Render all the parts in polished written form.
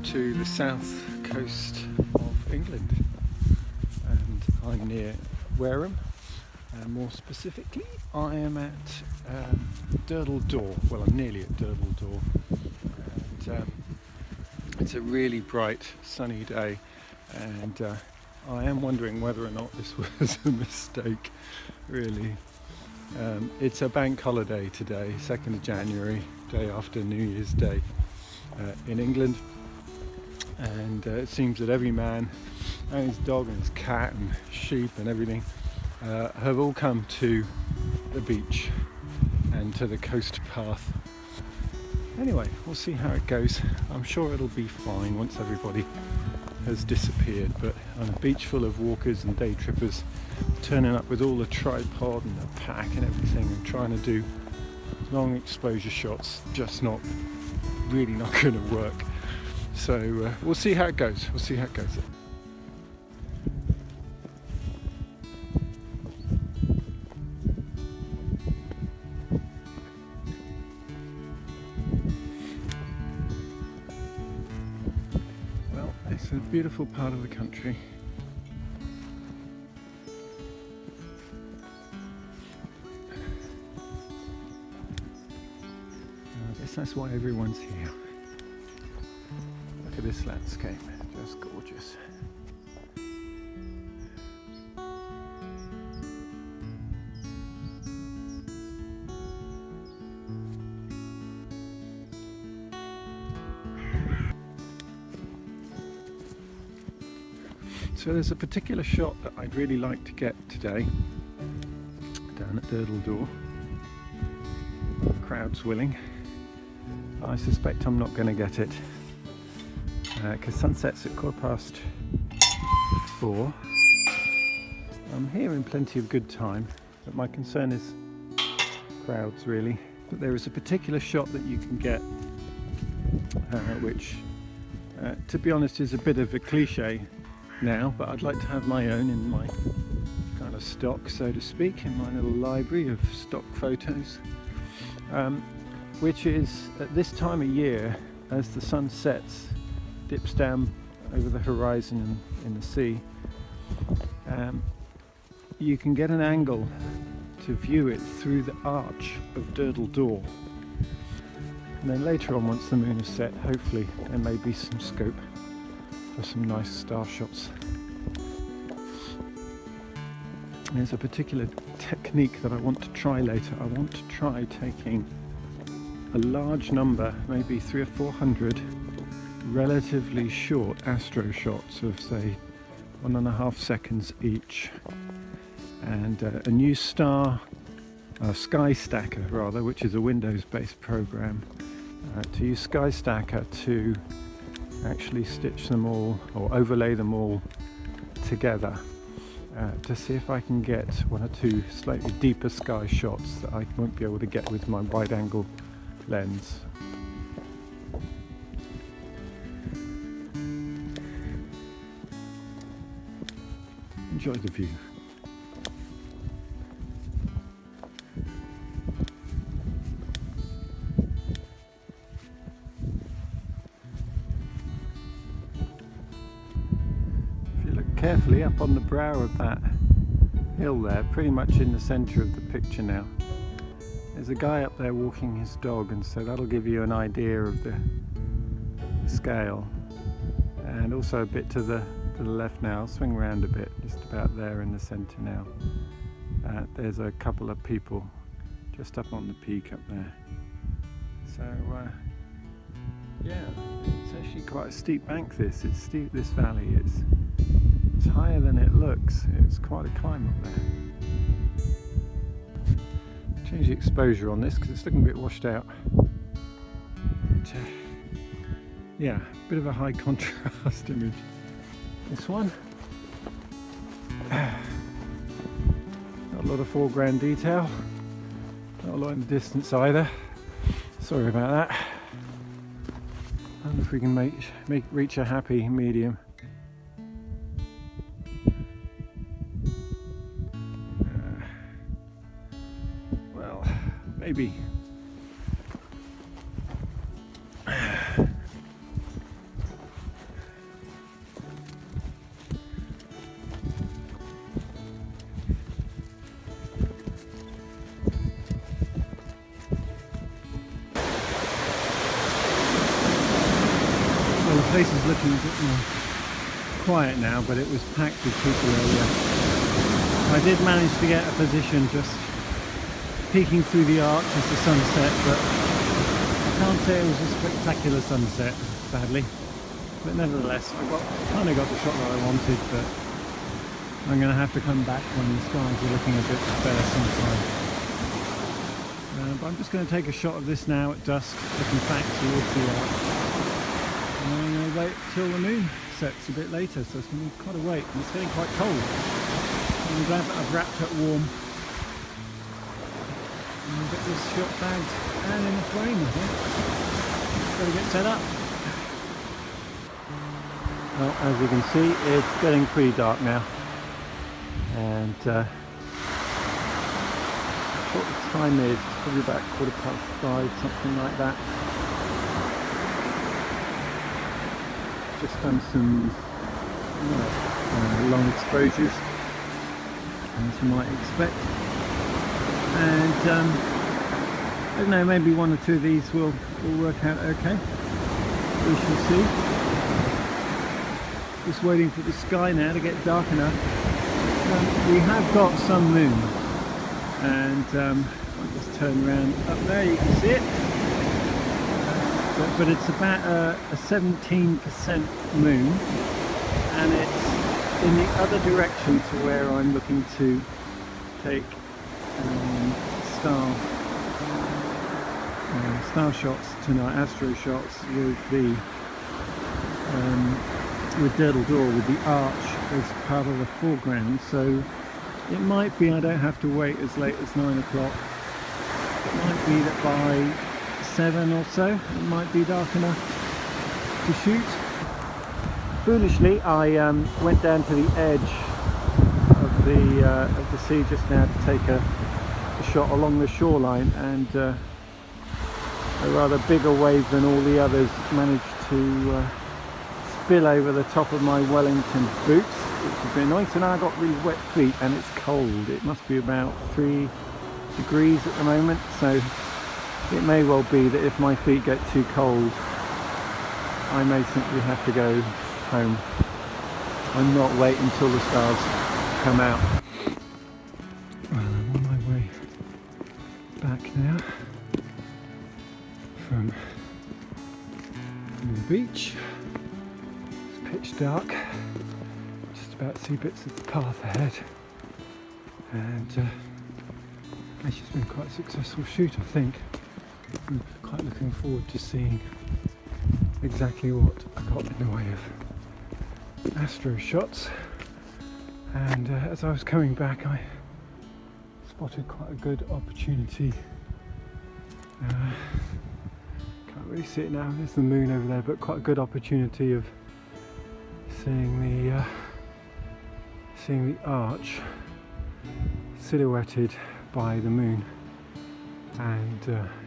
to the south coast of England, and I'm near Wareham, and more specifically I am at Durdle Door. Well, I'm nearly at Durdle Door, and it's a really bright sunny day, and I am wondering whether or not this was a mistake, really. It's a bank holiday today, 2nd of January, day after New Year's Day in England, and it seems that every man and his dog and his cat and sheep and everything have all come to the beach and to the coast path. Anyway, we'll see how it goes. I'm sure it'll be fine once everybody has disappeared, but on a beach full of walkers and day trippers turning up with all the tripod and the pack and everything and trying to do long exposure shots, just not going to work. So we'll see how it goes. Well, it's a beautiful part of the country. I guess that's why everyone's here. Look at this landscape, just gorgeous. So there's a particular shot that I'd really like to get today down at Durdle Door. Crowd's willing. I suspect I'm not going to get it because sunset's at 4:15. I'm here in plenty of good time, but my concern is crowds, really. But there is a particular shot that you can get which to be honest is a bit of a cliche now, but I'd like to have my own in my kind of stock, so to speak, in my little library of stock photos, which is at this time of year, as the sun sets, dips down over the horizon in the sea, you can get an angle to view it through the arch of Durdle Door, and then later on, once the moon is set, hopefully there may be some scope for some nice star shots. There's a particular technique that I want to try later. I want to try taking a large number, maybe 300 or 400 relatively short astro shots of say 1.5 seconds each, and a new sky stacker rather, which is a Windows-based program, to use Sky Stacker to actually stitch them all or overlay them all together to see if I can get 1 or 2 slightly deeper sky shots that I won't be able to get with my wide angle lens. Enjoy the view. Carefully up on the brow of that hill there, pretty much in the centre of the picture now, there's a guy up there walking his dog, and so that'll give you an idea of the scale. And also a bit to the left now, I'll swing around a bit, just about there in the centre now. There's a couple of people just up on the peak up there. So yeah, it's actually quite a steep bank this. It's steep, this valley. It's higher than it looks. It's quite a climb up there. Change the exposure on this because it's looking a bit washed out. But, yeah, a bit of a high contrast image. This one. Not a lot of foreground detail. Not a lot in the distance either. Sorry about that. I don't know if we can reach a happy medium. Maybe. place is looking a bit more quiet now, but it was packed with people earlier. I did manage to get a position just peeking through the arch as the sunset, but I can't say it was a spectacular sunset, sadly. But nevertheless, I kind of got the shot that I wanted, but I'm going to have to come back when the skies are looking a bit better sometime. But I'm just going to take a shot of this now at dusk, looking back towards the arch. And I'm going to wait till the moon sets a bit later, so it's going to be quite a wait, and it's getting quite cold. I'm glad that I've wrapped up warm. And I'll get this shot bagged and in the frame, I think. Got to get set up. Well, as you can see, it's getting pretty dark now, and what the time is, it's probably about 5:15, something like that. Just done some long exposures, as you might expect, and I don't know, maybe one or two of these will work out okay. We shall see. Just waiting for the sky now to get dark enough. We have got some moon, and I'll just turn around up there, you can see it, but it's about a 17% moon, and it's in the other direction to where I'm looking to take star shots tonight, astro shots with Durdle Door, with the arch as part of the foreground. So it might be I don't have to wait as late as 9 o'clock. It might be that by 7 or so it might be dark enough to shoot. Foolishly, I went down to the edge of the sea just now to take a shot along the shoreline, and a rather bigger wave than all the others managed to spill over the top of my Wellington boots, which has been annoying. So now I've got really wet feet, and it's cold. It must be about 3 degrees at the moment, so it may well be that if my feet get too cold, I may simply have to go home and not wait until the stars come out. Well, I'm on my way back now from the beach. Pitch dark, just about see bits of the path ahead, and it's just been quite a successful shoot, I think. I'm quite looking forward to seeing exactly what I got in the way of astro shots, and as I was coming back I spotted quite a good opportunity. Can't really see it now, there's the moon over there, but quite a good opportunity of seeing the arch silhouetted by the moon, and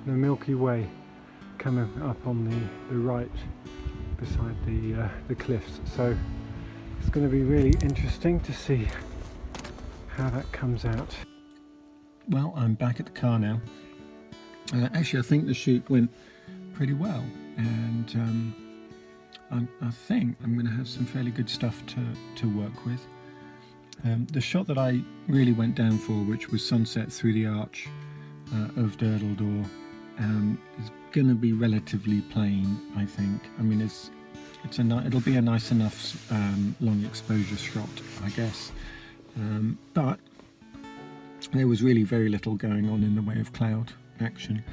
the Milky Way coming up on the right beside the cliffs. So it's going to be really interesting to see how that comes out. Well, I'm back at the car now. Actually, I think the shoot went pretty well, and I think I'm going to have some fairly good stuff to work with. The shot that I really went down for, which was sunset through the arch of Durdle Door, is going to be relatively plain, I think. I mean, it'll be a nice enough long exposure shot, I guess. But there was really very little going on in the way of cloud action.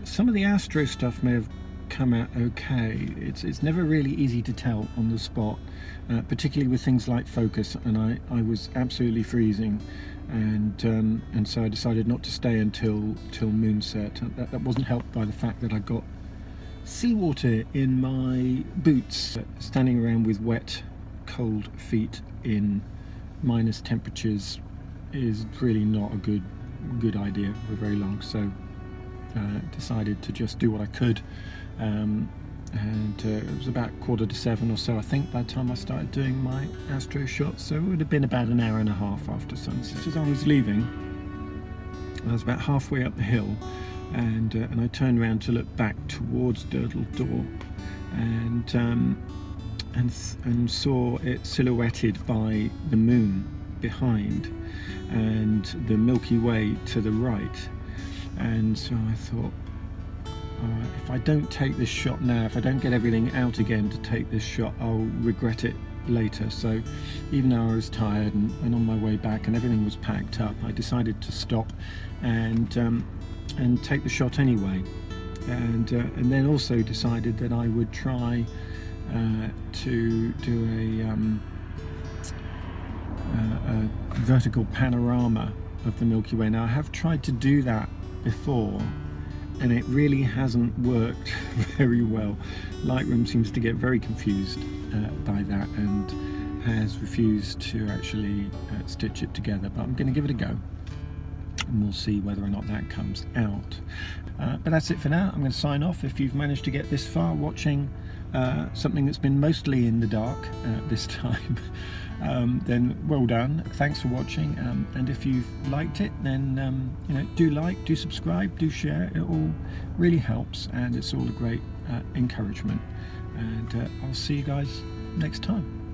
Some of the astro stuff may have come out okay. It's never really easy to tell on the spot, particularly with things like focus, and I was absolutely freezing, and so I decided not to stay until moonset. That wasn't helped by the fact that I got seawater in my boots. Standing around with wet, cold feet in minus temperatures is really not a good idea for very long, so decided to just do what I could. And it was about 6:45 or so, I think, by the time I started doing my astro shots, so it would have been about an hour and a half after sunset. As I was leaving, I was about halfway up the hill, and I turned around to look back towards Durdle Door, and and saw it silhouetted by the moon behind and the Milky Way to the right. And so I thought, if I don't take this shot now, if I don't get everything out again to take this shot, I'll regret it later. So even though I was tired and on my way back and everything was packed up, I decided to stop and take the shot anyway. And then also decided that I would try to do a vertical panorama of the Milky Way. Now I have tried to do that before and it really hasn't worked very well. Lightroom seems to get very confused by that and has refused to actually stitch it together, but I'm going to give it a go and we'll see whether or not that comes out. But that's it for now. I'm going to sign off. If you've managed to get this far watching something that's been mostly in the dark this time, then well done. Thanks for watching, and if you've liked it, then you know, do like, do subscribe, do share. It all really helps and it's all a great encouragement, and I'll see you guys next time.